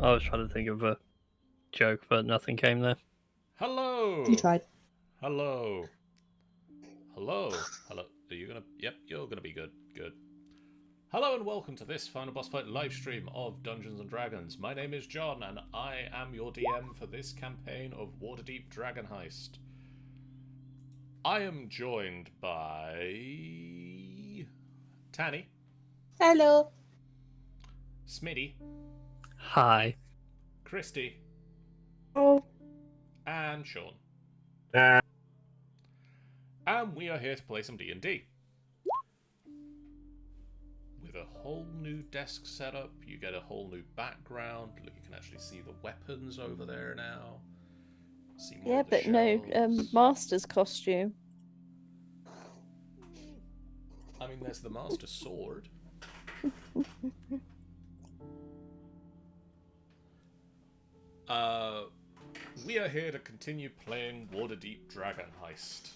I was trying to think of a joke, but nothing came there. Hello. You tried. Hello. Hello. Hello. Are you gonna? Yep, you're gonna be good. Good. Hello and welcome to this Final Boss Fight live stream of Dungeons and Dragons. My name is John, and I am your DM for this campaign of Waterdeep Dragon Heist. I am joined by Tanny. Hello. Smitty. Hi. Christy. Oh. And Sean. And we are here to play some D&D. With a whole new desk setup, you get a whole new background. Look, you can actually see the weapons over there now. See more of the but no shelves. master's costume. I mean, there's the master sword. We are here to continue playing Waterdeep Dragon Heist.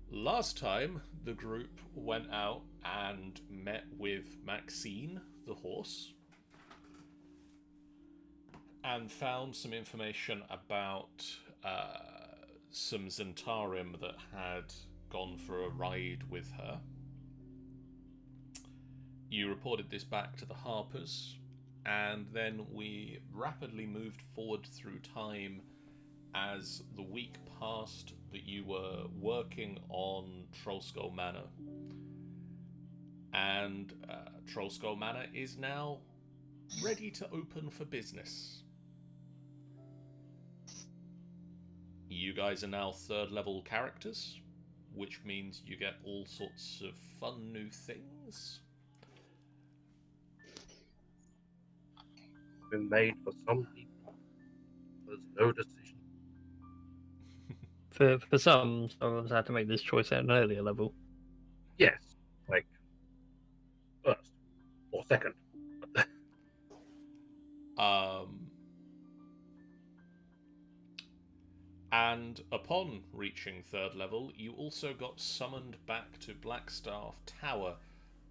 Last time, the group went out and met with Maxine, the horse, and found some information about some Zentarim that had gone for a ride with her. You reported this back to the Harpers, and then we rapidly moved forward through time as the week passed that you were working on Trollskull Manor. And Trollskull Manor is now ready to open for business. You guys are now 3rd level characters, which means you get all sorts of fun new things. Been made for some people. There's no decision. For some of us had to make this choice at an earlier level. Yes, like first or second. And upon reaching 3rd level, you also got summoned back to Blackstaff Tower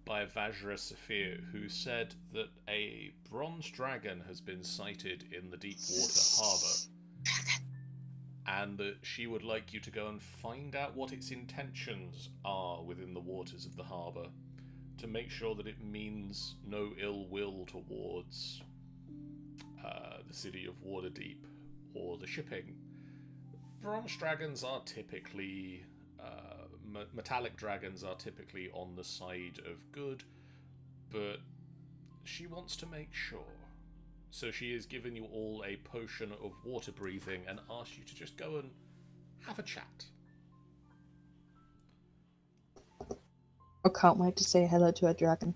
by Vajhr Safir, who said that a bronze dragon has been sighted in the Deepwater Harbour, and that she would like you to go and find out what its intentions are within the waters of the harbour, to make sure that it means no ill will towards the city of Waterdeep or the shipping. Bronze dragons are typically... metallic dragons are typically on the side of good, but she wants to make sure. So she has given you all a potion of water breathing and asked you to just go and have a chat. I can't wait to say hello to a dragon.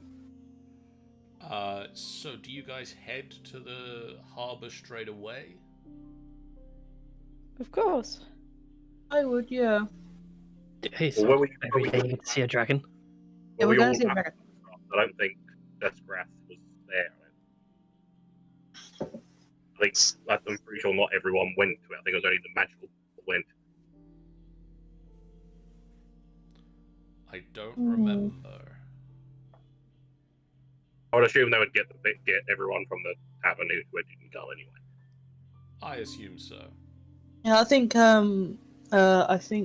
So do you guys head to the harbour straight away? Of course. I would, yeah. Hey, Well, where we- every where day we- you get to see a dragon. Yeah, Well, we're we going all to see a have- dragon. I don't think Deathgrath was there. I'm pretty sure not everyone went to it. I think it was only the magical that went. I don't remember. I would assume they would get everyone from the tavern who didn't go anyway. I assume so. Yeah, I think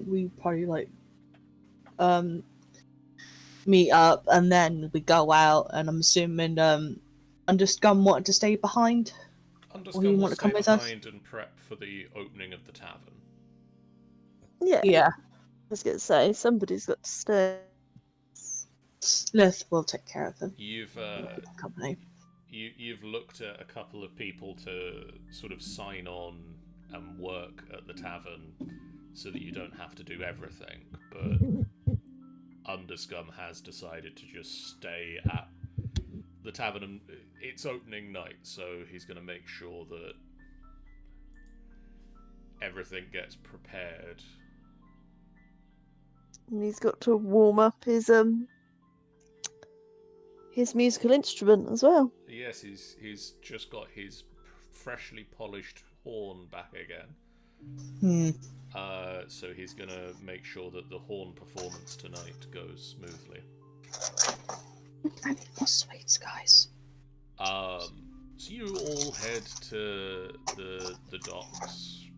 we probably meet up and then we go out, and I'm assuming Underscum wanted to stay behind. Underscum you will want to stay come with us? behind and prep for the opening of the tavern. Yeah. Yeah, I was going to say, somebody's got to stay. Lith will take care of them. You've Company. you've looked at a couple of people to sort of sign on and work at the tavern so that you don't have to do everything, but Underscum has decided to just stay at the tavern and it's opening night, so he's going to make sure that everything gets prepared. And he's got to warm up his musical instrument as well. Yes, he's just got his freshly polished horn back again. So he's going to make sure that the horn performance tonight goes smoothly. I need more sweets, guys. So you all head to the docks,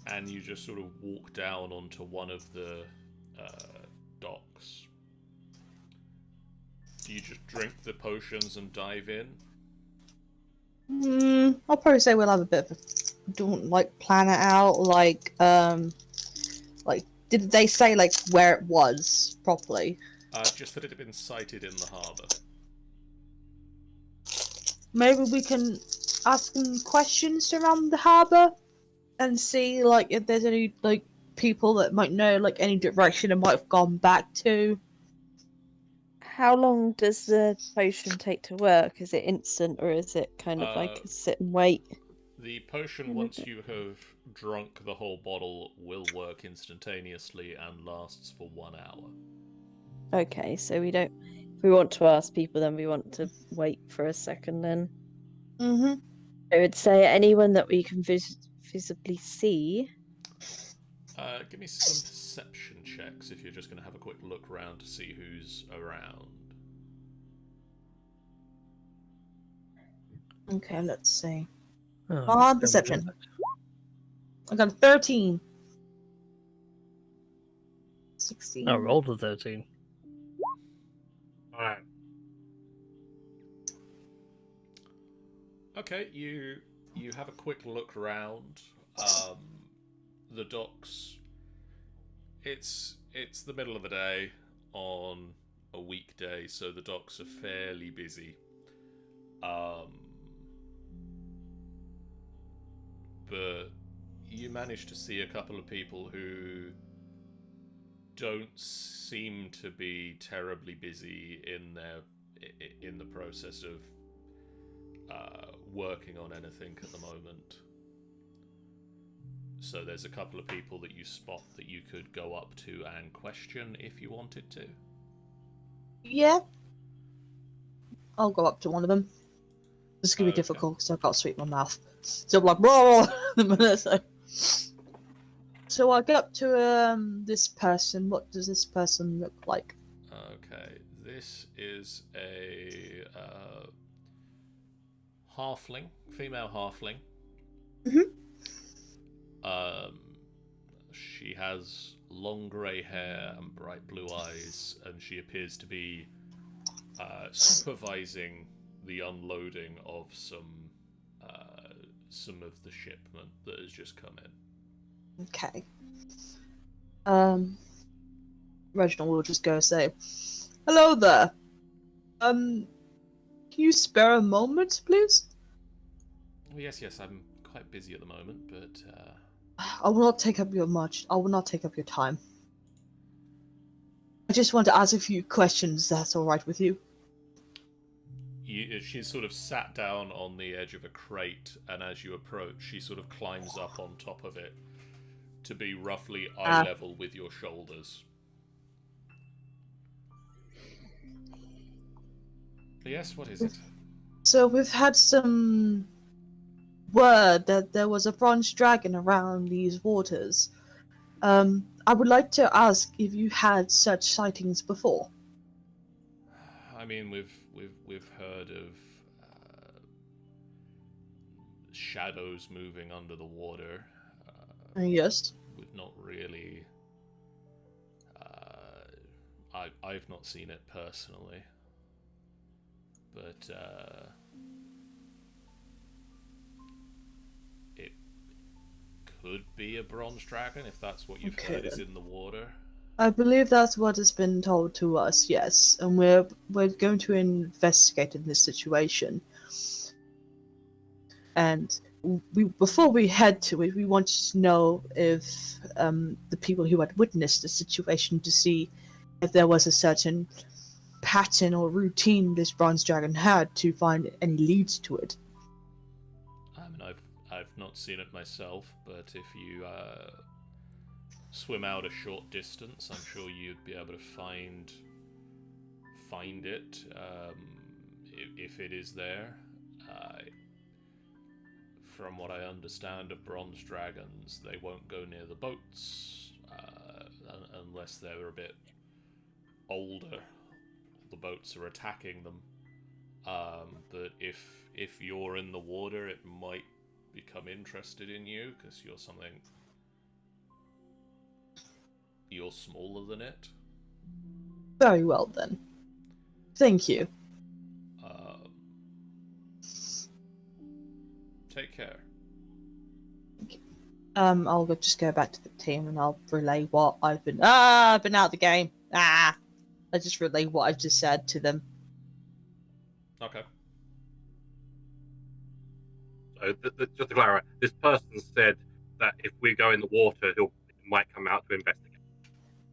and you just sort of walk down onto one of the docks. Do you just drink the potions and dive in? I'll probably say we'll have a bit of a, don't like plan it out. Like did they say like where it was properly? Just that it had been sighted in the harbour. Maybe we can ask them questions around the harbour and see like if there's any like people that might know like any direction it might have gone back to. How long does the potion take to work? Is it instant or is it kind of like a sit and wait? The potion, once you have drunk the whole bottle, will work instantaneously and lasts for 1 hour. Okay, so we don't. If we want to ask people, then we want to wait for a second. Then Mm-hmm. I would say anyone that we can visibly see. Give me some perception checks if you're just going to have a quick look around to see who's around. Okay, let's see. Oh, Perception. I got a 13. 16. I rolled a 13. Alright. Okay, you have a quick look around. The docks. It's the middle of the day on a weekday, so the docks are fairly busy. But you manage to see a couple of people who don't seem to be terribly busy in the process of working on anything at the moment. So there's a couple of people that you spot that you could go up to and question if you wanted to. Yeah. I'll go up to one of them. This is gonna be Okay. difficult because I've got to sweep my mouth. So I'm like, blah, so I get up to this person. What does this person look like? Okay, this is a halfling, female halfling. Mhm. She has long grey hair and bright blue eyes, and she appears to be supervising the unloading of some of the shipment that has just come in. Okay. Reginald will just go say, "Hello there. Can you spare a moment, please?" Oh, yes, I'm quite busy at the moment, but I will not take up your much. I will not take up your time. I just want to ask a few questions. That's all right with you? she's sort of sat down on the edge of a crate, and as you approach, she sort of climbs up on top of it to be roughly eye level with your shoulders. Yes, what is it? So we've had some word that there was a bronze dragon around these waters. I would like to ask if you had such sightings before. I mean, we've heard of shadows moving under the water. Yes. We've not really. I've not seen it personally, but it could be a bronze dragon if that's what you've heard is in the water. I believe that's what has been told to us, yes, and we're going to investigate in this situation. And before we head to it, we want to know if the people who had witnessed the situation to see if there was a certain pattern or routine this bronze dragon had to find any leads to it. I mean, I've not seen it myself, but if you swim out a short distance, I'm sure you'd be able to find it if it is there. From what I understand of bronze dragons, they won't go near the boats unless they're a bit older. The boats are attacking them. But if you're in the water, it might become interested in you because you're smaller than it. Very well then. Thank you. Take care. I'll just go back to the team and I'll relay what I've been out of the game. I just relay what I've just said to them. Okay. So, just to clarify, this person said that if we go in the water, he might come out to investigate.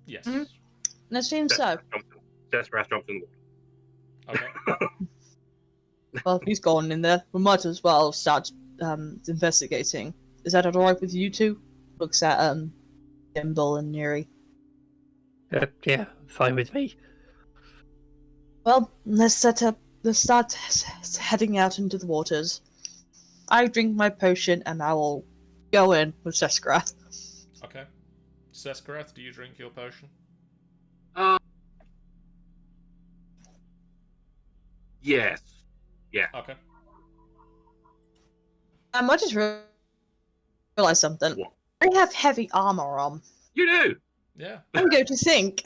Yes. Mm-hmm. And it seems so. Sesgrass jumps in the water. Okay. Well, if he's gone in there, we might as well start investigating. Is that alright with you two? Looks at Dimble and Neri. Yeah, fine with me. Well, let's start heading out into the waters. I drink my potion and I will go in with Sesgrath. Okay. Sesgrath, do you drink your potion? Yes. Yeah. Okay. I just realized something. What? I have heavy armor on. You do. Yeah. I'm going to think.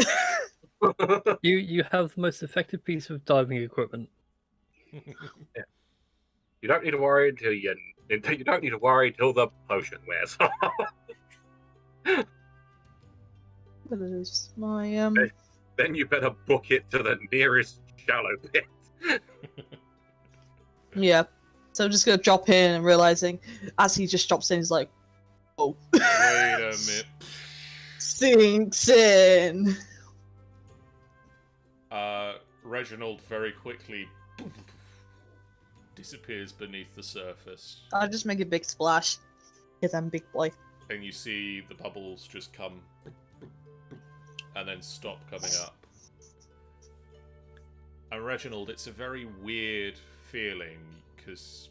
You have the most effective piece of diving equipment. Yeah. You don't need to worry until you don't need to worry until the potion wears off. What is my Then you better book it to the nearest shallow pit. Yeah. So I'm just gonna drop in and realizing as he just drops in, he's like, "Oh, Wait a minute. sinks in." Reginald very quickly disappears beneath the surface, I'll just make a big splash because I'm a big boy. and you see the bubbles just come and then stop coming up. And Reginald, it's a very weird feeling because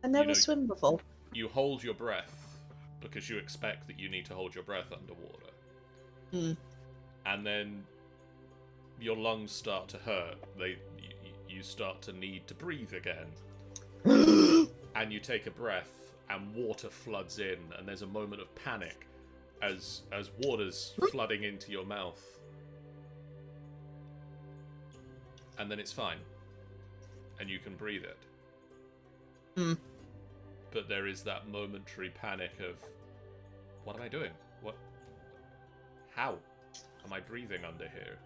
I never know- swim before. you hold your breath because you expect that you need to hold your breath underwater. Mm. And then your lungs start to hurt. You start to need to breathe again. And you take a breath and water floods in, and there's a moment of panic as water's flooding into your mouth. And then it's fine. And you can breathe it. Mm. But there is that momentary panic of, what am I doing? What? How am I breathing under here?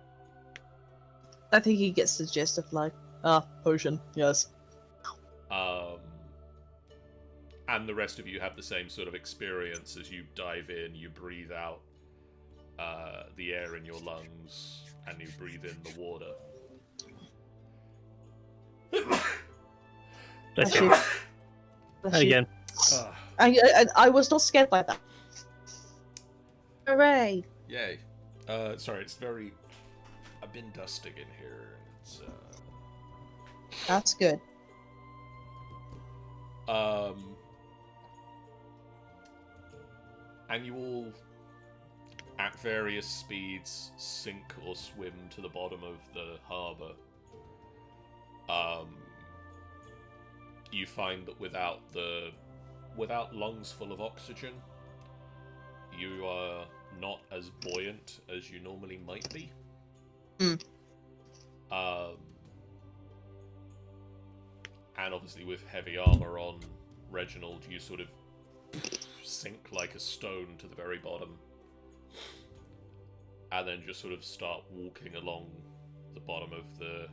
I think he gets the gist of like, potion, yes. And the rest of you have the same sort of experience as you dive in, you breathe out the air in your lungs, and you breathe in the water. Bless Actually- you. Bless And you. again. I was not scared by that. Hooray! Yay. Sorry, it's very... I've been dusting in here. It's, That's good. And you all, at various speeds, sink or swim to the bottom of the harbour. You find that without lungs full of oxygen, you are not as buoyant as you normally might be. Mm. And obviously with heavy armour on, Reginald, you sort of sink like a stone to the very bottom. And then just sort of start walking along the bottom of the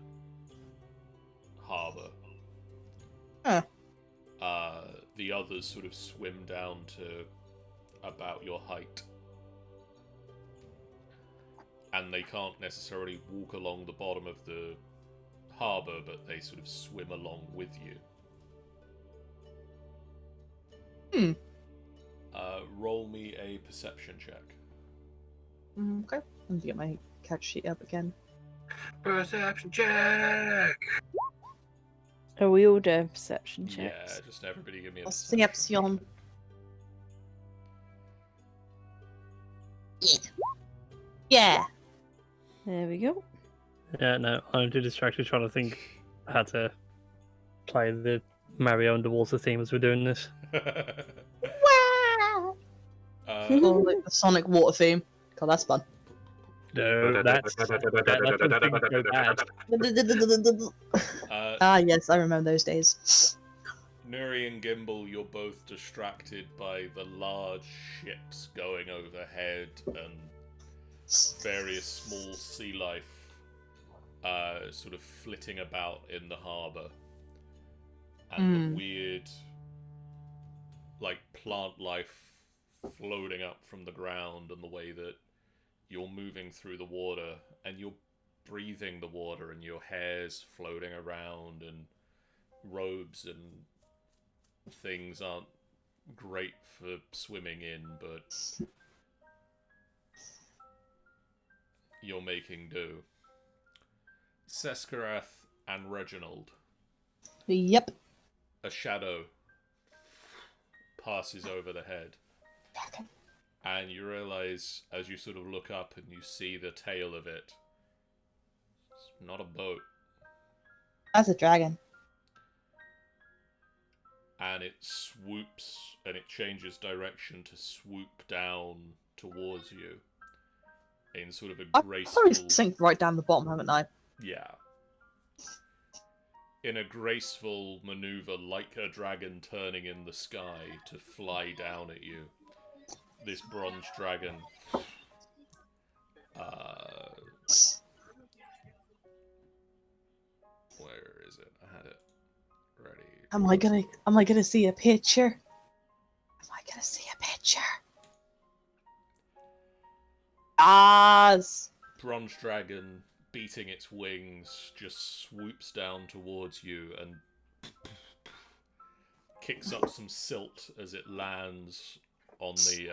harbour. Huh. The others sort of swim down to about your height. And they can't necessarily walk along the bottom of the harbour, but they sort of swim along with you. Roll me a perception check. Okay. Let me get my catch sheet up again. Perception check. Are we all doing perception Yeah, checks? just everybody give me a Perception. Yeah. There we go. Yeah, no, I'm too distracted trying to think how to play the Mario Underwater theme as we're doing this. Or like the Sonic water theme. God, that's fun. No, that's when things go bad. Ah, yes, I remember those days. Nuri and Gimbal, you're both distracted by the large ships going overhead and various small sea life sort of flitting about in the harbour. And the weird, like, plant life floating up from the ground, and the way that you're moving through the water and you're breathing the water and your hair's floating around, and robes and things aren't great for swimming in, but you're making do. Seskarath and Reginald. Yep. A shadow passes over the head. And you realise, as you sort of look up and you see the tail of it, it's not a boat. That's a dragon. And it swoops, and it changes direction to swoop down towards you. In sort of a I've graceful... probably sink right down the bottom, haven't I? Yeah. In a graceful maneuver, like a dragon turning in the sky to fly down at you. This bronze dragon. Where is it? I had it ready. Am I gonna see a picture? Am I gonna see a picture? Bronze dragon, beating its wings, just swoops down towards you and kicks up some silt as it lands on the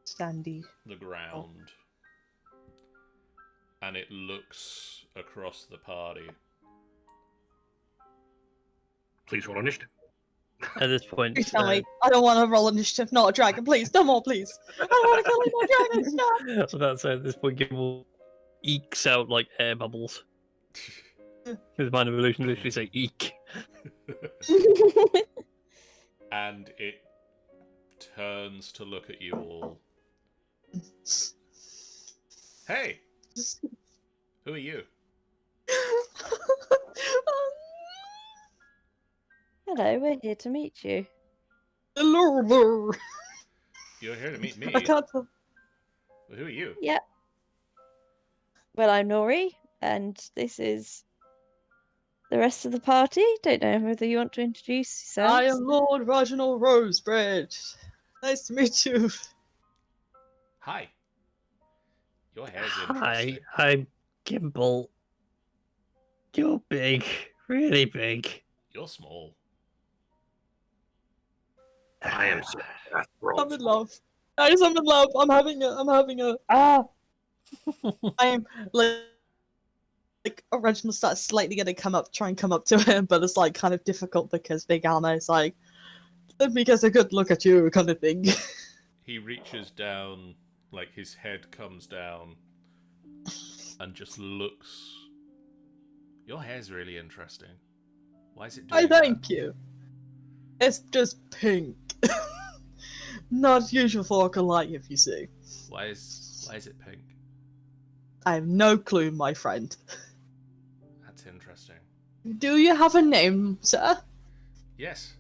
Standy. ground. And it looks across the party. Please roll initiative. At this point, Please tell me. I don't want to roll initiative, not a dragon, please. No more, please. I don't want to kill any more dragons, no! I was about to say, at this point, Gimbal ekes out like air bubbles. His mind evolution literally say eek. And it turns to look at you all. Hey! Who are you? Hello, we're here to meet you. Hello. You're here to meet me. I can't tell. Well, who are you? Yeah. Well, I'm Nori, and this is the rest of the party. Don't know whether you want to introduce yourselves. I am Lord Reginald Rosebridge. Nice to meet you. Hi. Your hair's Hi, interesting. I'm Gimbal. You're big, really big. You're small. I am I'm in love. Guys, I'm in love. I'm having a I am like Reginald starts slightly gonna try and come up to him, but it's like kind of difficult because Big Anna is like, let me get a good look at you kind of thing. He reaches down, like his head comes down, and just looks. Your hair's really interesting. Why is it doing I thank that? you. It's just pink. Not usual for a life, you see. Why is it pink? I have no clue, my friend. That's interesting. Do you have a name, sir? Yes,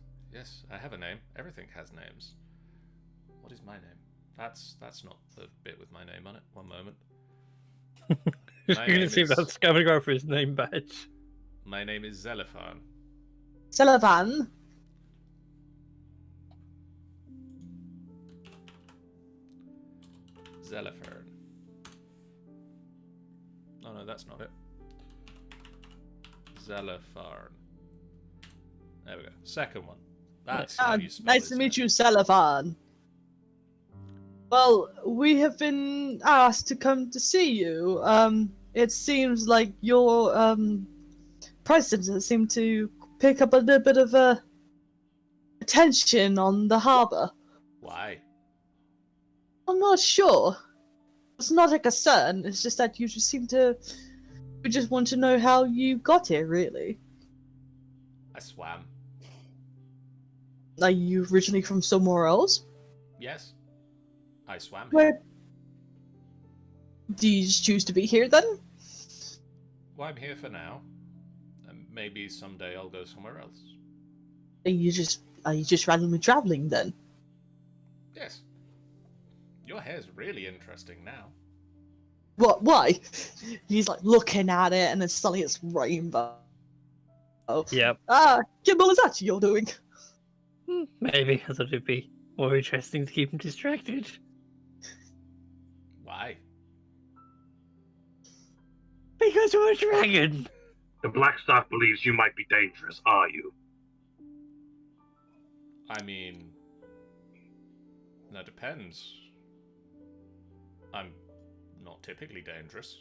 I have a name. Everything has names. What is my name? That's not the bit with my name on it. One moment. You're My going to name see is- about scavenging over his name badge. My name is Zelifan. Sullivan? Zelifern. Oh no, that's not it. Zelifarn. There we go. Second one. That's how you spell Nice his to meet name. you, Sullivan. Well, we have been asked to come to see you. It seems like your presence seemed to pick up a little bit of attention on the harbour. Why? I'm not sure. It's not a concern. It's just that you just seem to. We just want to know how you got here, really. I swam. Are you originally from somewhere else? Yes. I swam here. Where? Do you just choose to be here then? Well, I'm here for now. And maybe someday I'll go somewhere else. Are you just randomly traveling then? Yes. Your hair's really interesting now. What? Why? He's like looking at it, and then suddenly it's rainbow. Yep. Kimball, is that you're doing? Maybe. I thought it'd be more interesting to keep him distracted. Why? Because you're a dragon! The Blackstaff believes you might be dangerous, are you? I mean... That depends. I'm not typically dangerous.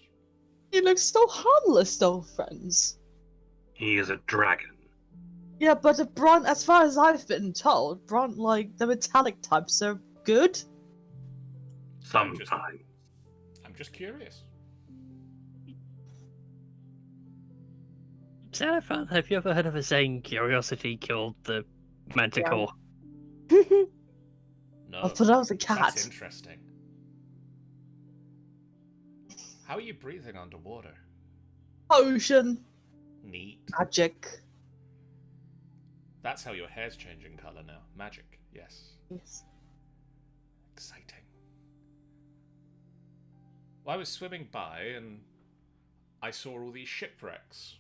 He looks so harmless, though, friends. He is a dragon. Yeah, but a Brunt, as far as I've been told, Brunt, like, the metallic types are good. Sometimes. I'm just curious. Xenophon, have you ever heard of a saying, curiosity killed the manticore? No. I thought I was a cat. That's interesting. How are you breathing underwater? Ocean. Neat. Magic. That's how your hair's changing colour now. Magic, yes. Yes. Exciting. Well, I was swimming by and I saw all these shipwrecks.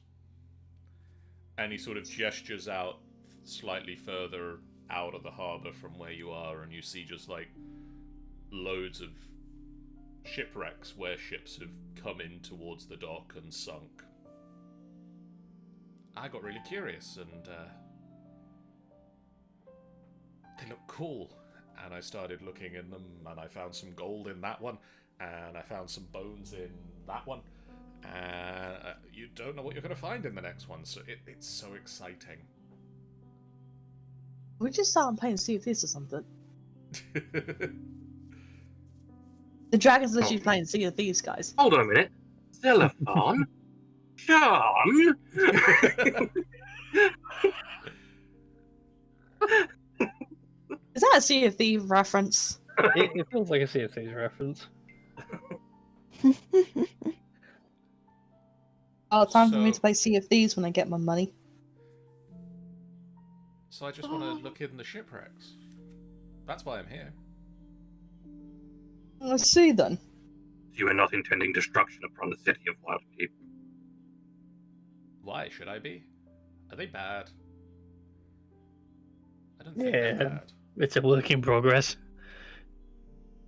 And he sort of gestures out slightly further out of the harbour from where you are, and you see just like loads of shipwrecks where ships have come in towards the dock and sunk. I got really curious and they look cool, and I started looking in them, and I found some gold in that one, and I found some bones in that one, and you don't know what you're going to find in the next one, so it's so exciting. We just start playing Sea of Thieves or something. The dragon's literally Oh. playing Sea of Thieves, guys. Hold on a minute. Xenophon? Sean? Is that a Sea of Thieves reference? It feels like a Sea of Thieves reference. Oh, time for me So- to play Sea of Thieves when I get my money. So I just want to look in the shipwrecks. That's why I'm here. Let's see then. You are not intending destruction upon the city of Waterdeep. Why should I be? Are they bad? I don't think Yeah. they're bad. It's a work in progress.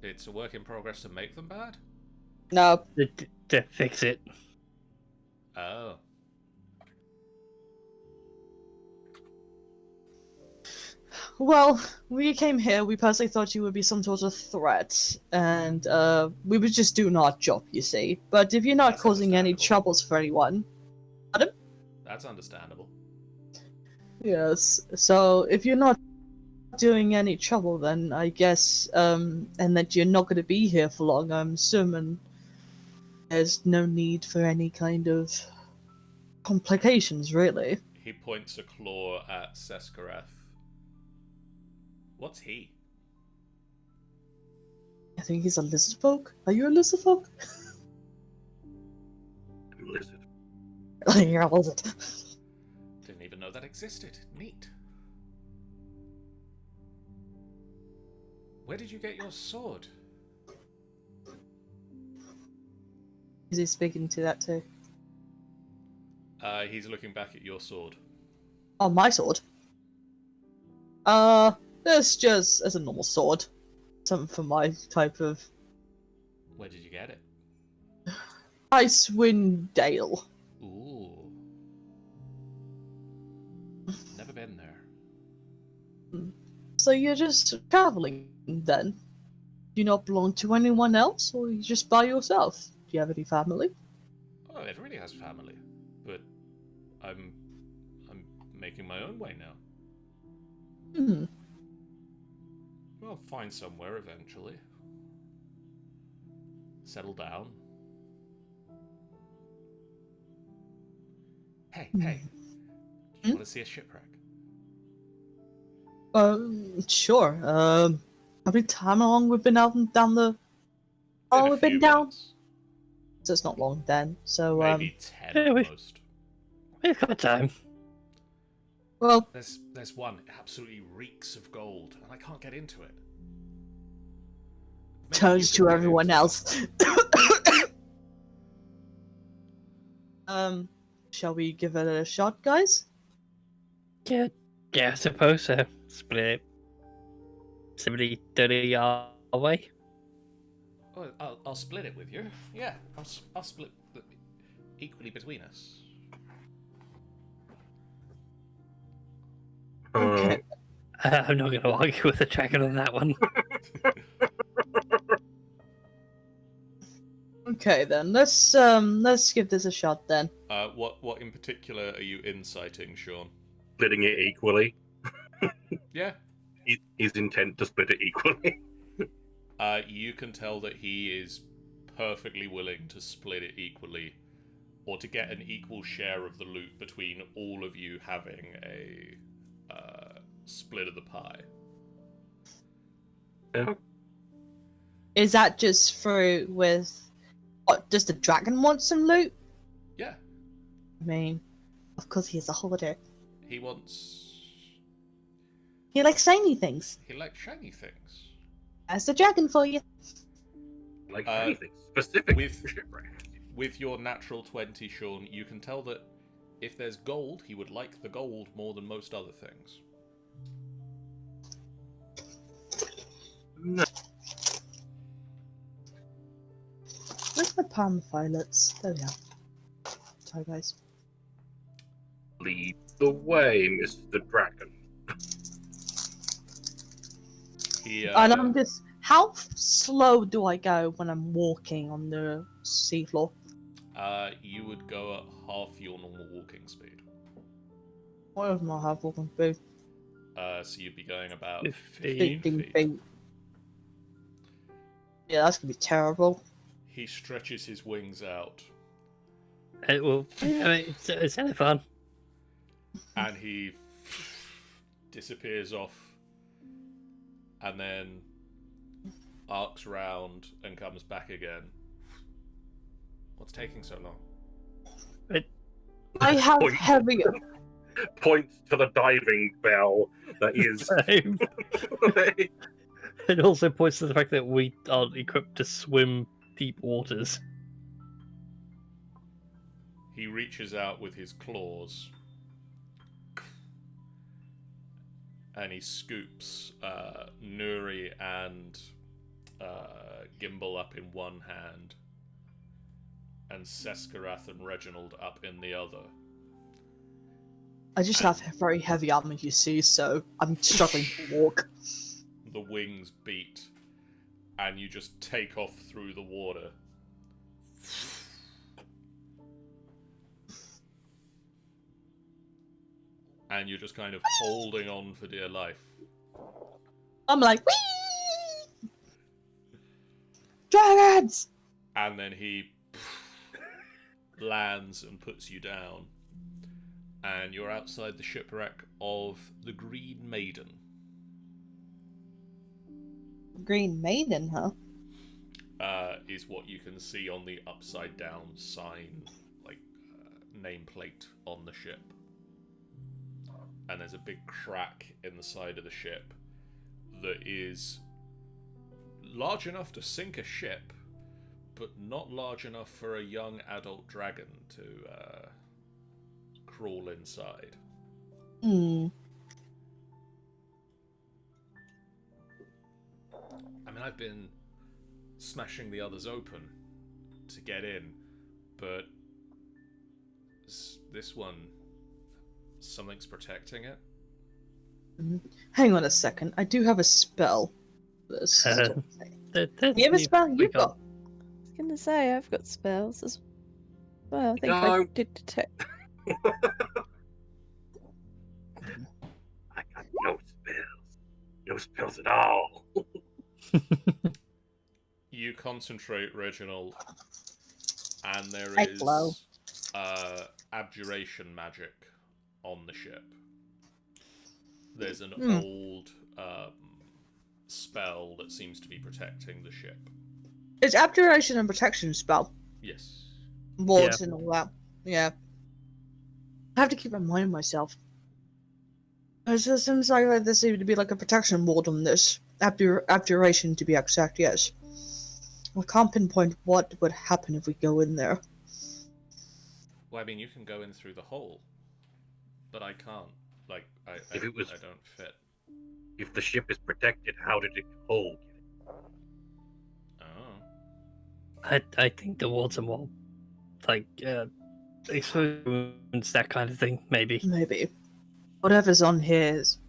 It's a work in progress to make them bad? No. To fix it. Oh. Well, we came here, we personally thought you would be some sort of threat, and we would just do our job, you see. But if you're not That's causing any understandable. troubles for anyone... That's understandable. Yes, so if you're not doing any trouble, then I guess, and that you're not going to be here for long, I'm assuming there's no need for any kind of complications, really. He points a claw at Seskareth. What's he? I think he's a lizard folk. Are you a lizard folk? I'm a lizard. You're a lizard. Didn't even know that existed. Neat. Where did you get your sword? Is he speaking to that too? He's looking back at your sword. Oh, my sword? It's a normal sword. Something for my type of Where did you get it? Icewind Dale. Ooh. Never been there. So you're just traveling then? Do you not belong to anyone else, or are you just by yourself? Do you have any family? Oh, everybody has family, but I'm making my own way now. Hmm. I'll find somewhere eventually. Settle down. Hey, Hmm. hey. Do you want to see a shipwreck? Sure. How long we've been out and down the... How long In a we've been few down? minutes. So it's not long then. So, Maybe 10 Yeah, at we- most. We've got time. well, There's one. It absolutely reeks of gold, and I can't get into it. Maybe turns you can to get everyone into it. else. Shall we give it a shot, guys? Yeah, I suppose so. Split it. 70, 30 yards away. Oh, I'll split it with you. Yeah, I'll split equally between us. Okay. I'm not going to argue with the dragon on that one. Okay then. Let's give this a shot then. What in particular are you inciting, Sean? Splitting it equally. Yeah. His intent to split it equally. You can tell that he is perfectly willing to split it equally, or to get an equal share of the loot between all of you having a split of the pie. Yeah. Is that just through with... What, does the dragon want some loot? Yeah, I mean, of course he is a hoarder. he wants... He likes shiny things. He likes shiny things. That's the dragon for you. Like Uh, anything specific with- for shipwreck. With your natural 20, Sean, you can tell that if there's gold, he would like the gold more than most other things. No. Where's my palm violets? There we are. Sorry, guys. Lead the way, Mr. Dragon. He, And I'm just... How slow do I go when I'm walking on the seafloor? you would go at half your normal walking speed. What does my half walking speed? So you'd be going about 15 15 feet. feet. Yeah, that's gonna be terrible. He stretches his wings out, Well, it's kind of fun. and he disappears off, and then arcs round and comes back again. What's taking so long? I have Point. heavy... Points to the diving bell that is. It also points to the fact that we aren't equipped to swim deep waters. He reaches out with his claws, and he scoops Nuri and Gimbal up in one hand, and Seskarath and Reginald up in the other. I just have very heavy armor, you see, so I'm struggling to walk. The wings beat, and you just take off through the water. And you're just kind of holding on for dear life. I'm like, whee! Dragons! And then he lands and puts you down. And you're outside the shipwreck of the Green Maiden. Green Maiden, huh? Is what you can see on the upside down sign, like nameplate on the ship. And there's a big crack in the side of the ship that is large enough to sink a ship, but not large enough for a young adult dragon to crawl inside. Hmm. I mean, I've been smashing the others open to get in, but this one, something's protecting it. Hang on a second. I do have a spell. This. You have a spell? You've got. I was gonna say I've got spells as well. I think I No. did detect. I got no spells. No spells at all. You concentrate, Reginald, and there Right, is blow. abjuration magic on the ship. There's an Hmm. old spell that seems to be protecting the ship. It's abjuration and protection spell. Yes. Wards and all that. Yeah. I have to keep reminding myself. It seems like there seems to be like a protection ward on this. Abjuration to be exact, yes. I can't pinpoint what would happen if we go in there. Well, I mean, you can go in through the hole, but I can't. Like, I don't fit. If the ship is protected, how did it hold? Oh. I think the wards are more like exposed wounds, that kind of thing, maybe. Maybe. Whatever's on here is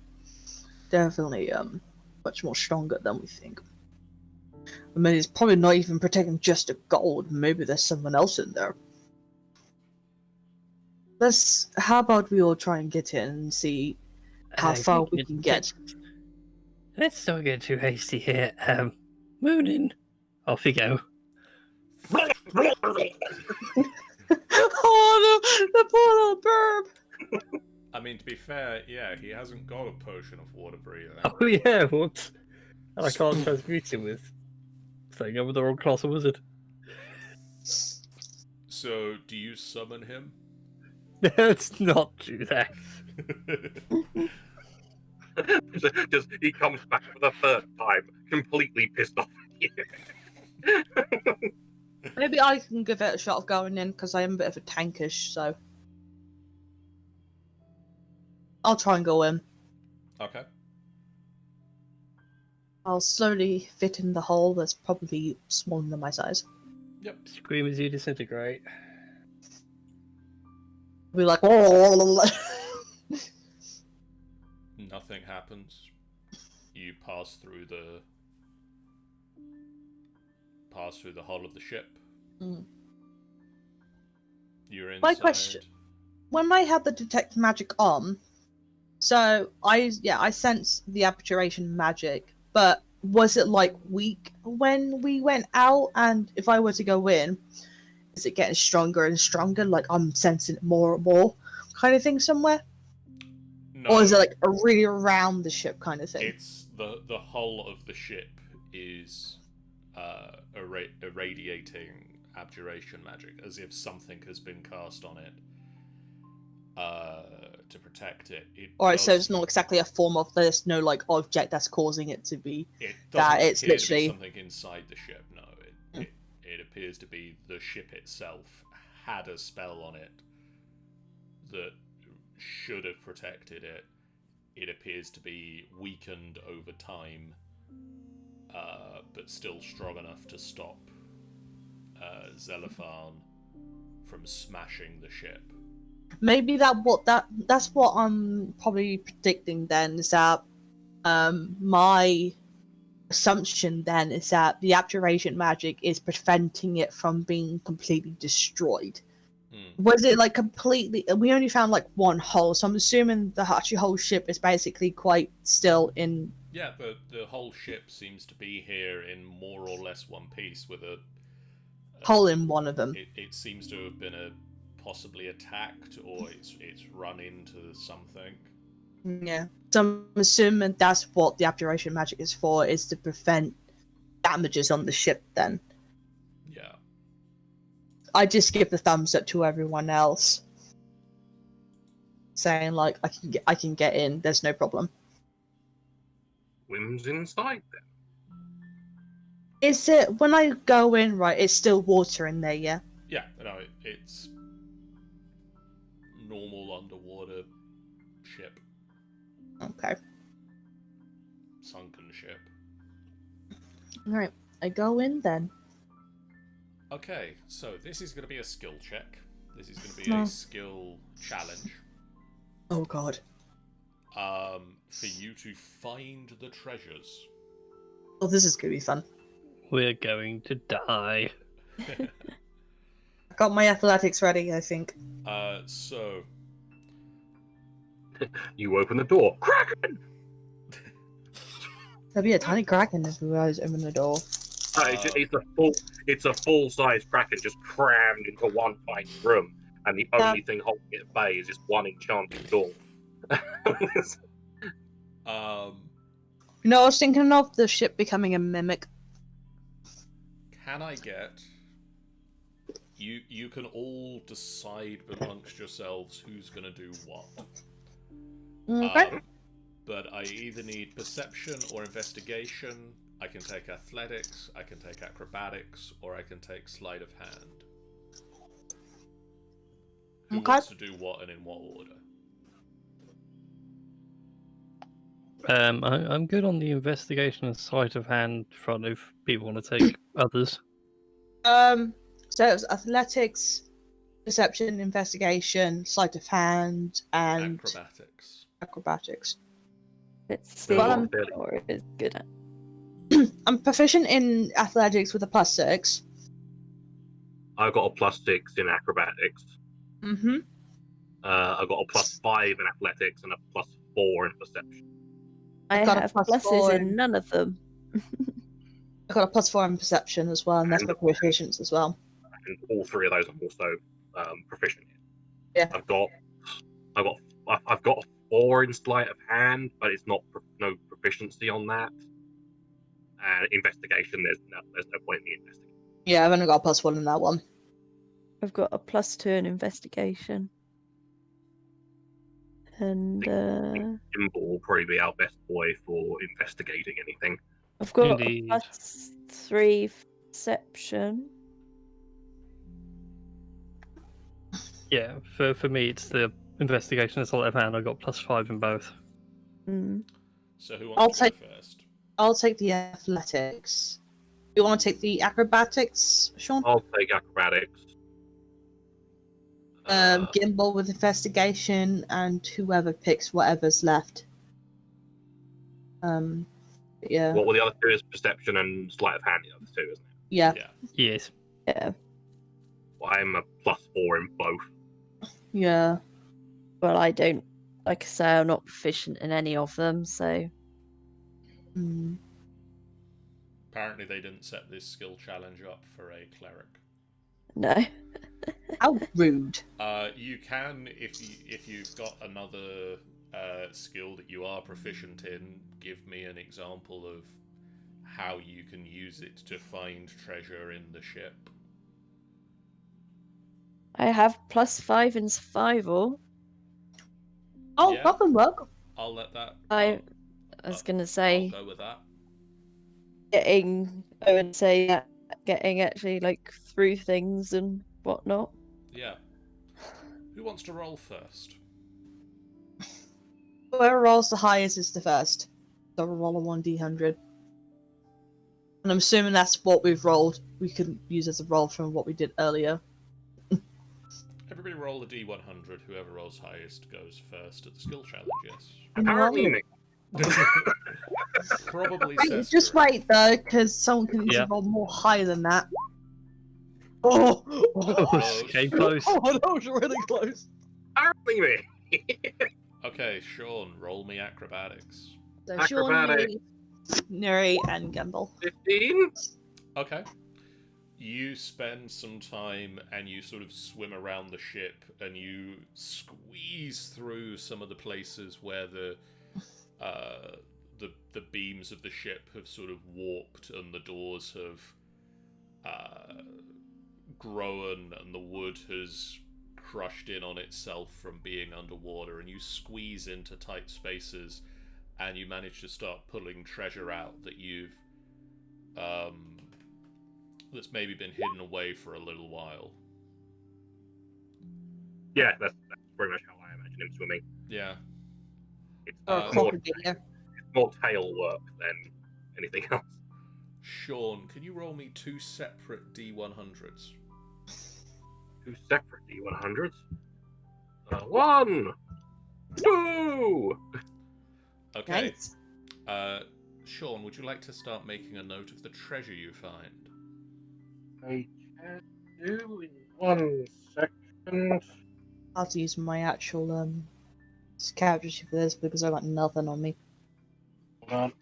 definitely much more stronger than we think. I mean, it's probably not even protecting just the gold. Maybe there's someone else in there. How about we all try and get in and see how I far think we can get. Let's not get too hasty here. Moonin, off you go. Oh, the poor little burb! I mean, to be fair, yeah, he hasn't got a potion of water breathing. Oh yeah, whoops. And I can't transmute him with saying I'm the wrong class of wizard. So, do you summon him? Let's not do that. Just he comes back for the third time, completely pissed off at you. Maybe I can give it a shot of going in because I am a bit of a tankish, so I'll try and go in. Okay. I'll slowly fit in the hole that's probably smaller than my size. Yep. Scream as you disintegrate. I'll be like, oh. Nothing happens. You pass through the hull of the ship. Mm. You're inside. My question: when I had the detect magic on, so I sensed the abjuration magic, but was it like weak when we went out? And if I were to go in, is it getting stronger and stronger? Like I'm sensing it more and more, kind of thing somewhere. No, Or is it like a really around the ship kind of thing? it's the hull of the ship is irradiating abjuration magic, as if something has been cast on it to protect it. Alright, so it's not exactly a form of there's no like object that's causing it to be. It that doesn't it's appear to literally be something inside the ship. No, it appears to be the ship itself had a spell on it that should have protected it. It appears to be weakened over time, but still strong enough to stop Zelophan from smashing the ship. Maybe that's what I'm probably predicting then, is that my assumption then is that the abjuration magic is preventing it from being completely destroyed. Was it like completely? We only found like one hole, so I'm assuming the actually whole ship is basically quite still in. Yeah, the whole ship seems to be here in more or less one piece, with a hole in one of them. It seems to have been possibly attacked, or it's run into something. Yeah, so I'm assuming that's what the abjuration magic is for, is to prevent damages on the ship. Then. Yeah. I just give the thumbs up to everyone else, saying like I can get in. There's no problem. Wim's inside then. Is it when I go in? Right, it's still water in there, yeah. Yeah, no, it's normal underwater ship. Okay. Sunken ship. All right, I go in then. Okay, so this is going to be a skill check. This is going to be a skill challenge. Oh god. For you to find the treasures. Oh, this is gonna be fun. We're going to die. I got my athletics ready, I think. So You open the door. Kraken! There'll be a tiny kraken if we guys open the door. It's a full size kraken just crammed into one tiny room, and the only thing holding it at bay is this one enchanted door. No, I was thinking of the ship becoming a mimic. Can I get... You can all decide amongst yourselves who's going to do what. Okay. But I either need perception or investigation. I can take athletics, I can take acrobatics, or I can take sleight of hand. Who wants to do what and in what order? I'm good on the investigation and sleight of hand front if people want to take others. So it's athletics, perception, investigation, sleight of hand, and acrobatics. Let's see Well, what Nora is good at. I'm proficient in athletics with a +6. I've got a +6 in acrobatics. Mm-hmm. I've got a +5 in athletics and a +4 in perception. I got a have +4 pluses in none of them. I've got a +4 in perception as well, and that's my proficiency as well. And all three of those I'm also proficient in. Yeah. I've got a 4 in sleight of hand, but it's not no proficiency on that. And investigation, there's no point in me investigating. Yeah, I've only got a +1 in that one. I've got a +2 in investigation. And Gimbal will probably be our best boy for investigating anything. I've got Indeed. a +3 perception. Yeah, for me it's the investigation and sleight of hand. I got +5 in both. So who wants to go first? I'll take the athletics. You want to take the acrobatics, Sean? I'll take acrobatics. Gimbal with investigation, and whoever picks whatever's left. Yeah. What were the other two? Is perception and sleight of hand the other two, isn't it? Yeah. Yes. Yeah. Well, I'm a +4 in both. Yeah. Well, I don't, like I say, I'm not proficient in any of them, so. Apparently they didn't set this skill challenge up for a cleric. No. How rude. You can, if you've got another skill that you are proficient in, give me an example of how you can use it to find treasure in the ship. I have +5 in survival. Oh, Yeah. that can work. I'll let that. I was gonna say I'll go with that. I would say that getting actually like through things and whatnot. Yeah. Who wants to roll first? Whoever rolls the highest is the first. So we'll roll a 1d100. And I'm assuming that's what we've rolled. We can use as a roll from what we did earlier. Everybody roll a d100. Whoever rolls highest goes first at the skill challenge, yes. Apparently, me. Probably Wait, says just correct. wait though, because someone can easily roll more higher than that. Okay, close. Oh, that was really close. Apparently, me. Okay, Sean, roll me acrobatics. So Sean, Acrobatics. Neri, and Gimbal. 15. Okay. You spend some time and you sort of swim around the ship and you squeeze through some of the places where the beams of the ship have sort of warped and the doors have grown and the wood has crushed in on itself from being underwater, and you squeeze into tight spaces and you manage to start pulling treasure out that you've that's maybe been hidden away for a little while. Yeah, that's pretty much how I imagine him swimming. Yeah. It's Crocodile. more tail work than anything else. Sean, can you roll me 2 separate D100s? 2 separate D100s. 1, 2. Okay. Nice. Sean, would you like to start making a note of the treasure you find? I can do in 1 second. I have to use my actual character sheet for this because I got nothing on me. Hold on.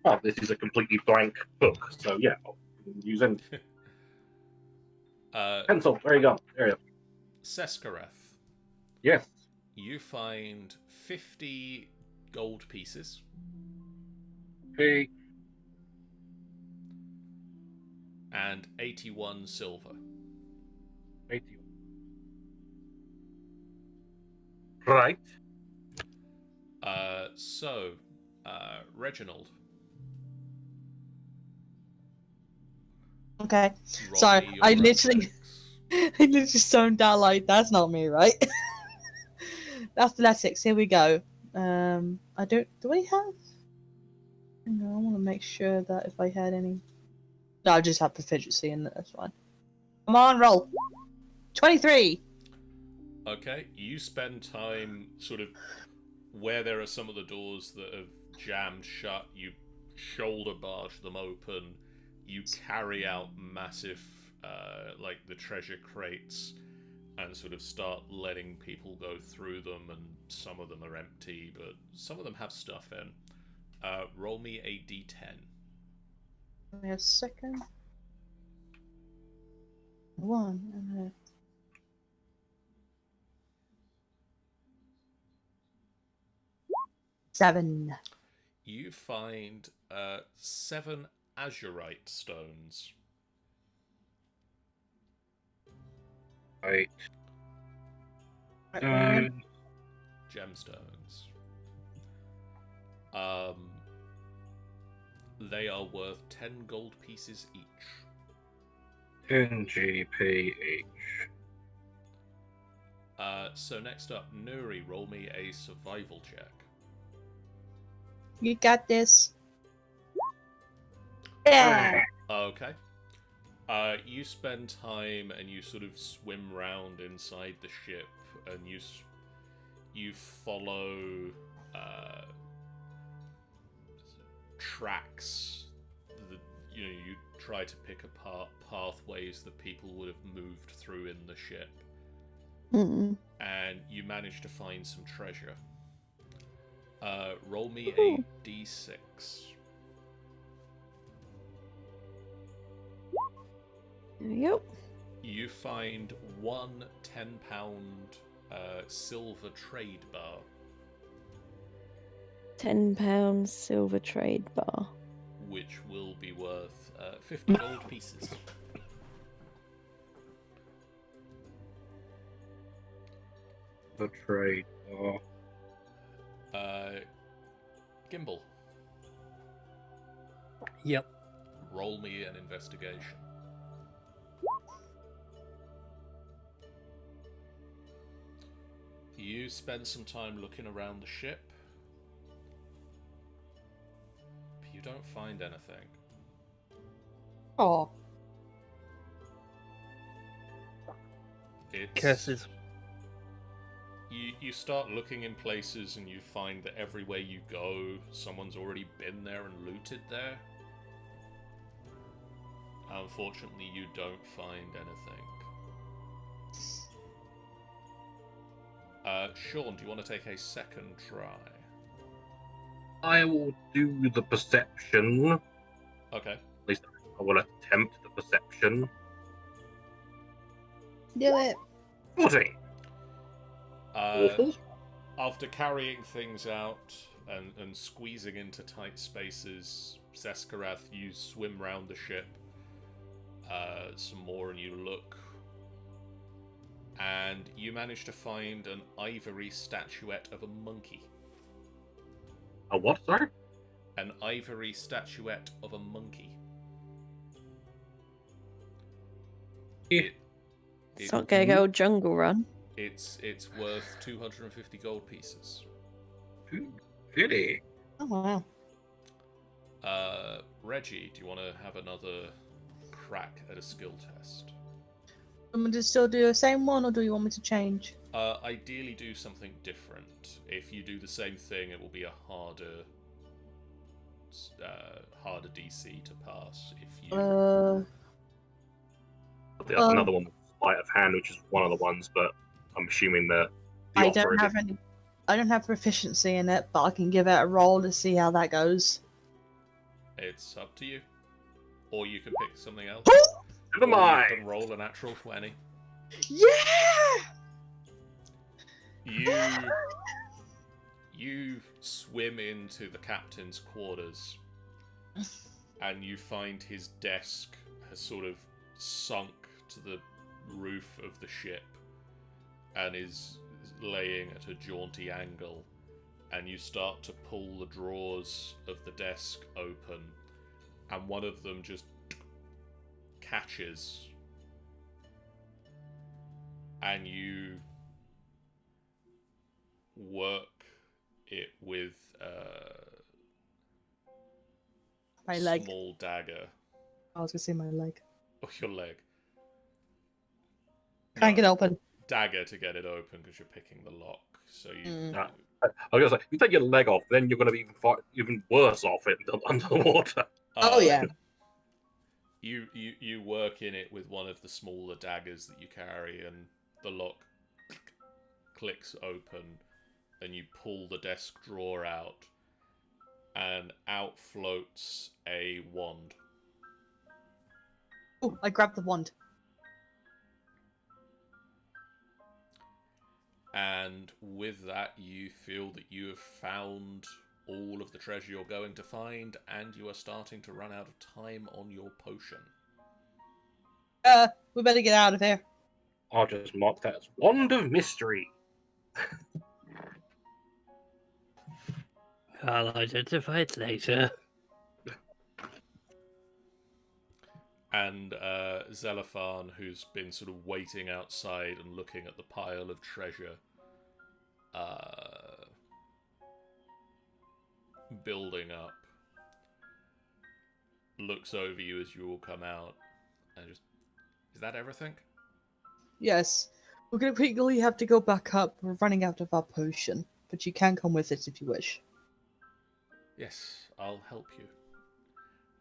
Oh, this is a completely blank book, so yeah, I'll use any pencil. There you go. There you go. Seskareth, Yes. you find 50 gold pieces. Okay. And 81 silver. 80. Right. So, Reginald. Okay. roll Sorry, me your I literally, athletics. I literally zoned down like that's not me, right? Athletics. Here we go. I don't. Do I have? No, I want to make sure that if I had any. No, I just have proficiency in it. That's fine. Come on, roll. 23. Okay, you spend time sort of where there are some of the doors that have jammed shut, you shoulder barge them open, you carry out massive, like the treasure crates, and sort of start letting people go through them, and some of them are empty, but some of them have stuff in. Roll me a d10. Give me a second. 1 and a 7. You find 7 azurite stones. Right. Gemstones. They are worth 10 gold pieces each. 10 GP each. So next up, Nuri, roll me a survival check. You got this. Yeah. Okay. You spend time and you sort of swim round inside the ship, and you follow tracks. You try to pick apart pathways that people would have moved through in the ship, and you manage to find some treasure. Roll me a d6. There we go. You find one 10-pound silver trade bar. £10 silver trade bar. Which will be worth 50 gold pieces. The trade. Gimbal, Yep. roll me an investigation. You spend some time looking around the ship. But you don't find anything. Oh. It's... Curses. You start looking in places and you find that everywhere you go, someone's already been there and looted there. Unfortunately, you don't find anything. Sean, do you want to take a second try? I will do the perception. Okay. At least I will attempt the perception. Do it. 14. Awful. After carrying things out and squeezing into tight spaces, Seskareth, you swim round the ship some more and you look. And you manage to find an ivory statuette of a monkey. A what, sorry? An ivory statuette of a monkey. It's not going to go jungle run. It's worth 250 gold pieces. Goody. Oh wow. Reggie, do you want to have another crack at a skill test? Do you want me to still do the same one, or do you want me to change? Ideally do something different. If you do the same thing, it will be a harder DC to pass. If you There's another one with sleight of hand, which is one of the ones, but I'm assuming the I offer don't is- have any. I don't have proficiency in it, but I can give it a roll to see how that goes. It's up to you. Or you can pick something else. Never Or mind. you can roll a natural 20. Yeah! You swim into the captain's quarters, and you find his desk has sort of sunk to the roof of the ship and is laying at a jaunty angle, and you start to pull the drawers of the desk open, and one of them just catches, and you work it with My a leg. small dagger. I was gonna say my leg. Oh, your leg. Can't get open. Dagger to get it open because you're picking the lock. So you. Mm. I was gonna say, you take your leg off, then you're gonna be even worse off it under the water. Oh, yeah. You work in it with one of the smaller daggers that you carry, and the lock clicks open, and you pull the desk drawer out, and out floats a wand. Oh, I grabbed the wand. And with that, you feel that you have found all of the treasure you're going to find, and you are starting to run out of time on your potion. We better get out of here. I'll just mark that as Wand of Mystery. I'll identify it later. And Zelafan, who's been sort of waiting outside and looking at the pile of treasure, building up, looks over you as you all come out, and just, is that everything? Yes. We're gonna quickly have to go back up. We're running out of our potion. But you can come with it if you wish. Yes, I'll help you.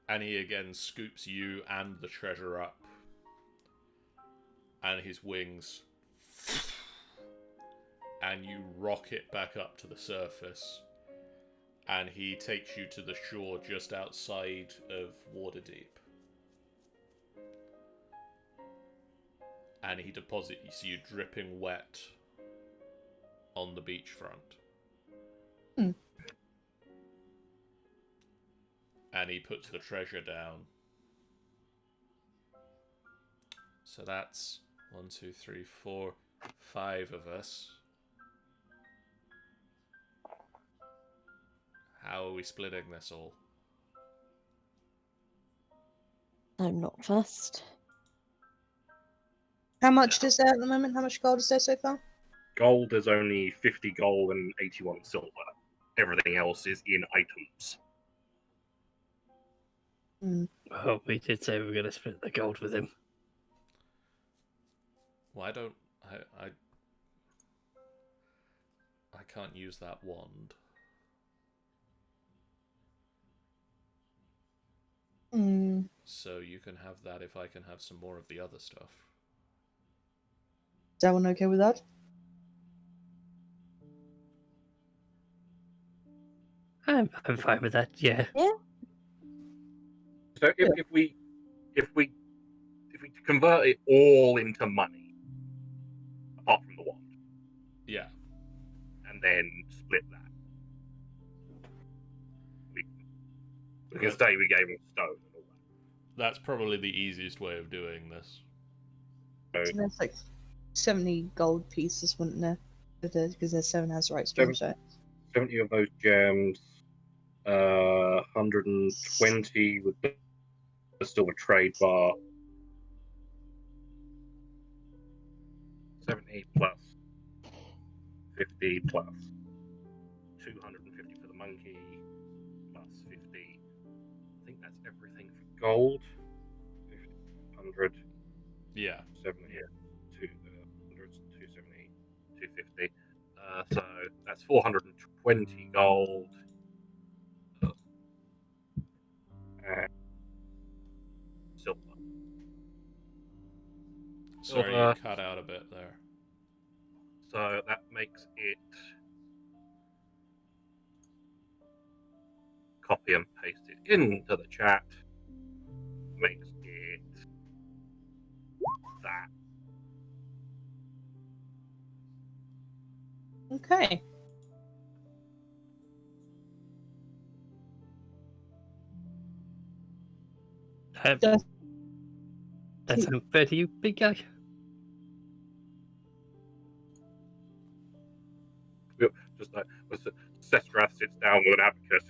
And he again scoops you and the treasure up, and his wings, and you rocket back up to the surface, and he takes you to the shore just outside of Waterdeep. And he deposits you dripping wet on the beachfront. Hmm. And he puts the treasure down. So that's 1, 2, 3, 4, 5 of us. How are we splitting this all? I'm not fussed. How much is there at the moment? How much gold is there so far? Gold is only 50 gold and 81 silver. Everything else is in items. Oh, we did say we were going to split the gold with him. Well, I can't use that wand. So you can have that if I can have some more of the other stuff. Is everyone okay with that? I'm fine with that. Yeah. So if we convert it all into money, apart from the wand, Yeah. and then split that, we can say we gave him stone and all that. That's probably the easiest way of doing this. So, There's like 70 gold pieces, wouldn't there? Because there's 7 Azurite storms, right? 70 of those gems, 120 with the silver trade bar, 70 plus 50 plus 250 for the monkey, plus 50. I think that's everything for gold. 50, 100, Yeah. 70, 200, 270, 250. So that's 420 gold. And silver. Sorry, you cut out a bit there. So that makes it. Copy and paste it into the chat makes it that. Okay. Just- That's unfair to you, big guy. Just like Sestrath sits down with an abacus.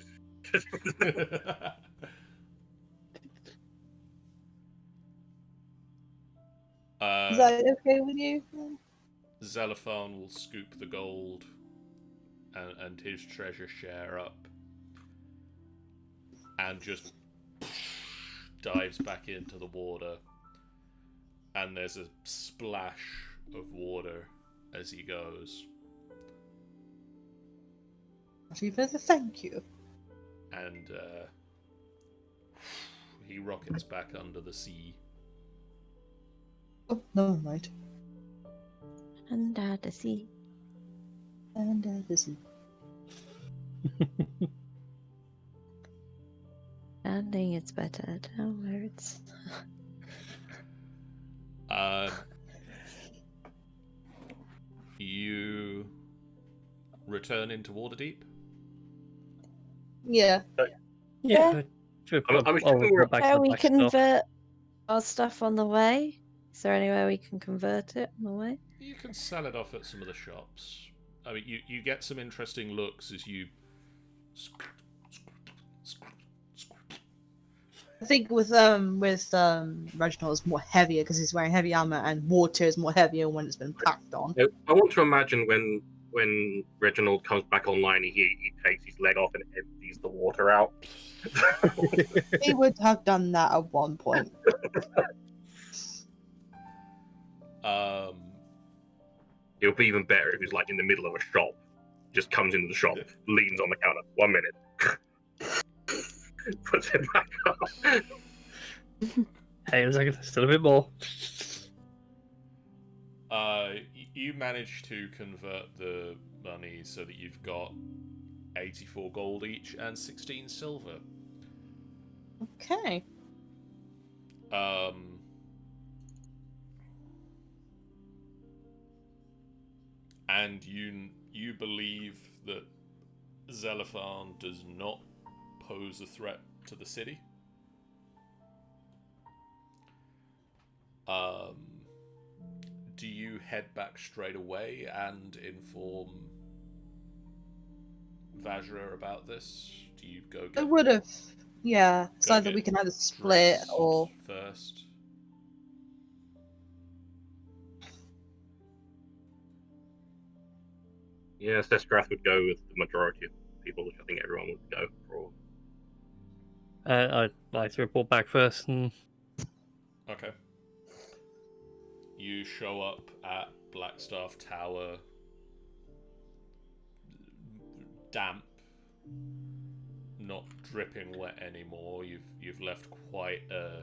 Is that okay with you? Xenophon will scoop the gold and his treasure share up and just dives back into the water, and there's a splash of water as he goes, Not even a thank you. and he rockets back under the sea. Oh, never mind. Under the sea. And this is I think it's better down where it's. You return into Waterdeep. yeah. Yeah. I'm assuming we're back How to we Blackstaff. convert our stuff on the way? Is there anywhere we can convert it on the way? You can sell it off at some of the shops. I mean, you get some interesting looks as you. I think with Reginald is more heavier because he's wearing heavy armor, and water is more heavier when it's been packed on. I want to imagine when Reginald comes back online, he takes his leg off and empties the water out. He would have done that at one point. It would be even better if he's like in the middle of a shop, just comes into the shop, leans on the counter. 1 minute. Puts it back up. Hey, a second, still a bit more. You manage to convert the money so that you've got 84 gold each and 16 silver. Okay. And you believe that Xenophon does not pose a threat to the city. Do you head back straight away and inform Vajhr about this? Do you go get I would have. Yeah. It's Go either get we can either split dressed or. first? Yeah, Sestrath would go with the majority of people, which I think everyone would go for. I'd like to report back first. And Okay. You show up at Blackstaff Tower, damp, not dripping wet anymore. You've left quite a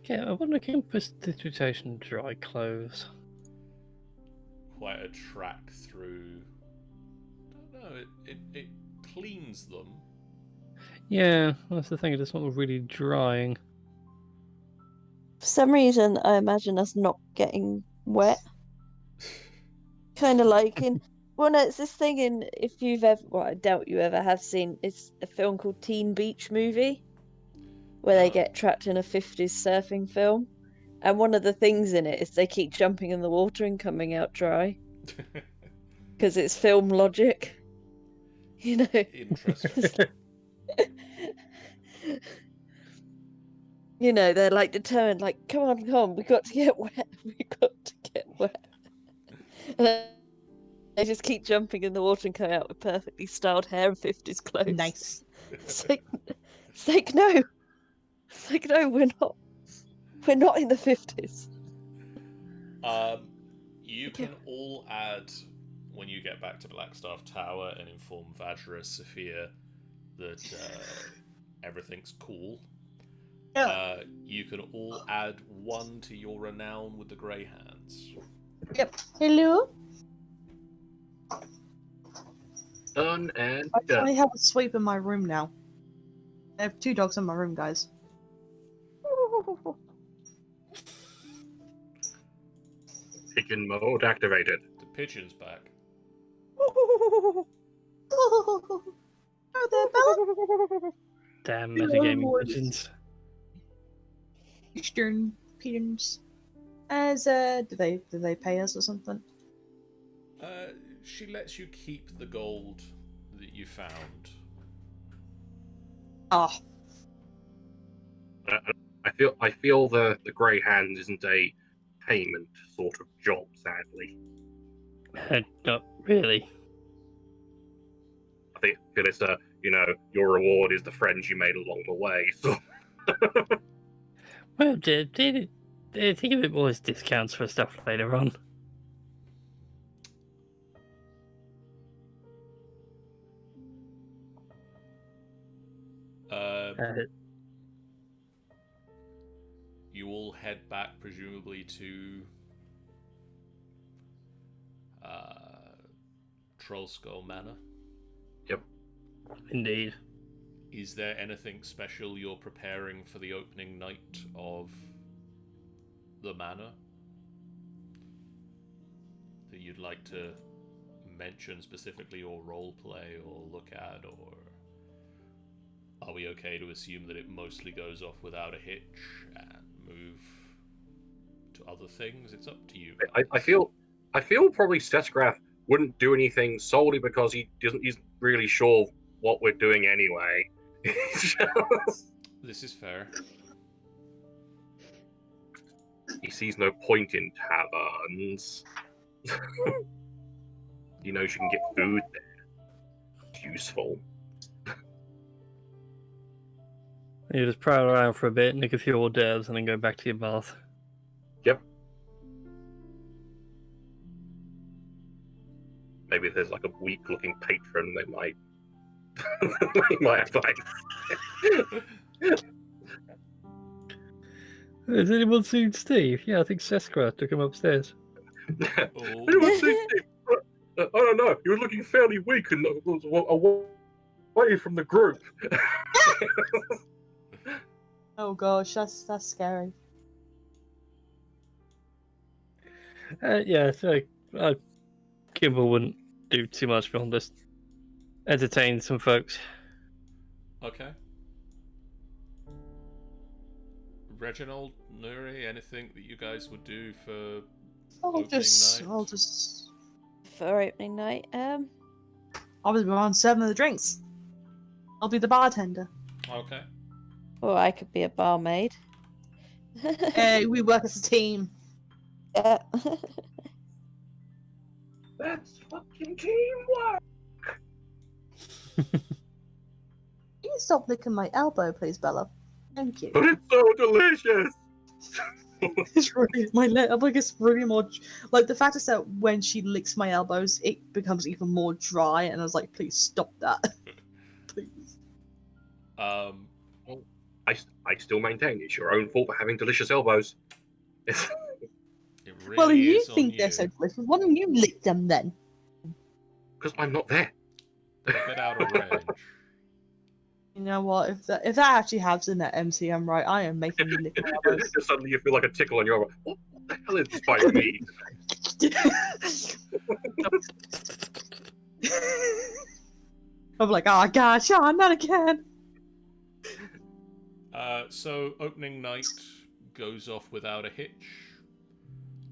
yeah, I wonder can precipitation dry clothes. track through. I don't know. It cleans them. Yeah, that's the thing. It's not really drying. For some reason, I imagine us not getting wet. Kind of like in. Well, no, it's this thing in. If you've ever. Well, I doubt you ever have seen. It's a film called Teen Beach Movie, where they get trapped in a 50s surfing film. And one of the things in it is they keep jumping in the water and coming out dry. Because it's film logic. You know? Interesting. You know, they're like determined, like, come on, we got to get wet, we got to get wet. And then they just keep jumping in the water and coming out with perfectly styled hair and 50s clothes. Nice. It's like no. It's like, no, we're not in the 50s. You can all add, when you get back to Blackstaff Tower, and inform Vajhr Safir that everything's cool. Yeah. You can all add 1 to your renown with the Grey Hands. Yep. Hello. Done and I done. finally have a sweep in my room now. I have 2 dogs in my room, guys. Pigeon mode activated. The pigeon's back. Oh, there, Bella. Damn You metagaming always- pigeons. Eastern pigeons. Do they pay us or something? She lets you keep the gold that you found. Ah, I feel the grey hand isn't a payment sort of job, sadly. Not really. I feel it's your reward is the friends you made along the way. So Well, think of it more as discounts for stuff later on. You all head back, presumably to Trollskull Manor. Yep. Indeed. Is there anything special you're preparing for the opening night of the manor that you'd like to mention specifically, or roleplay, or look at, or are we okay to assume that it mostly goes off without a hitch and move to other things? It's up to you. I feel probably Sesgraf wouldn't do anything solely because he's really sure what we're doing anyway. This is fair. He sees no point in taverns. He knows you can get food there. It's useful. You just prowl around for a bit, nick a few hors d'oeuvres, and then go back to your bath. Yep. Maybe if there's like a weak-looking patron, they might have like. Has anyone seen Steve? Yeah, I think Seskra took him upstairs. Anyone see Steve? I don't know. He was looking fairly weak and was away from the group. oh gosh, that's scary. Yeah, so Kimball wouldn't do too much beyond just entertain some folks. Okay. Reginald, Nuri, anything that you guys would do for I'll just For opening night, I'll be around serving the drinks. I'll be the bartender. Okay. or I could be a barmaid. Hey, we work as a team. Yeah. That's fucking teamwork. Can you stop licking my elbow, please, Bella? Thank you. But it's so delicious. It's really elbow gets really more like the fact is that when she licks my elbows, it becomes even more dry, and I was like, please stop that, please. I still maintain it's your own fault for having delicious elbows. It really Well, you is on think they're so delicious. Why don't you lick them then? Because I'm not there. A bit out of range. You know what? If that actually happens in that MCM, right, I am making you lick my elbows. Just suddenly you feel like a tickle on your elbow. What the hell is this bite me? I'm like, oh gosh, oh, not again. So opening night goes off without a hitch.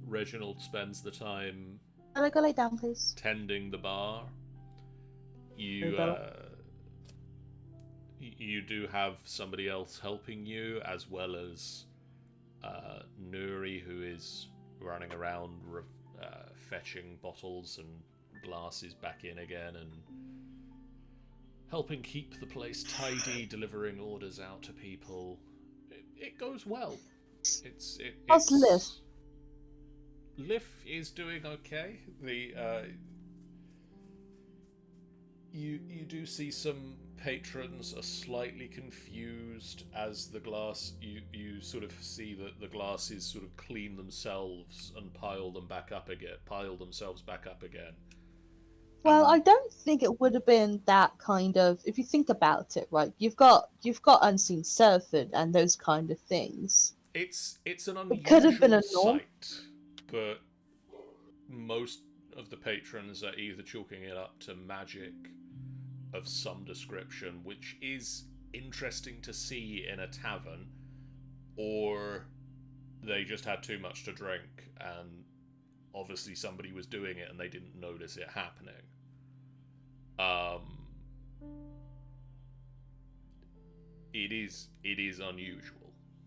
Reginald spends the time Can I go lay down, please? tending the bar. You you do have somebody else helping you, as well as Nuri, who is running around fetching bottles and glasses back in again and helping keep the place tidy, delivering orders out to people. It goes well. How's Liv? Liv is doing okay. You do see some patrons are slightly confused as the glass. You sort of see that the glasses sort of clean themselves and pile themselves back up again. Well, I don't think it would have been that kind of. If you think about it, right? You've got Unseen Servant and those kind of things. It's an It could have been unusual a norm. sight, but most of the patrons are either chalking it up to magic of some description, which is interesting to see in a tavern, or they just had too much to drink and obviously somebody was doing it and they didn't notice it happening. It is unusual.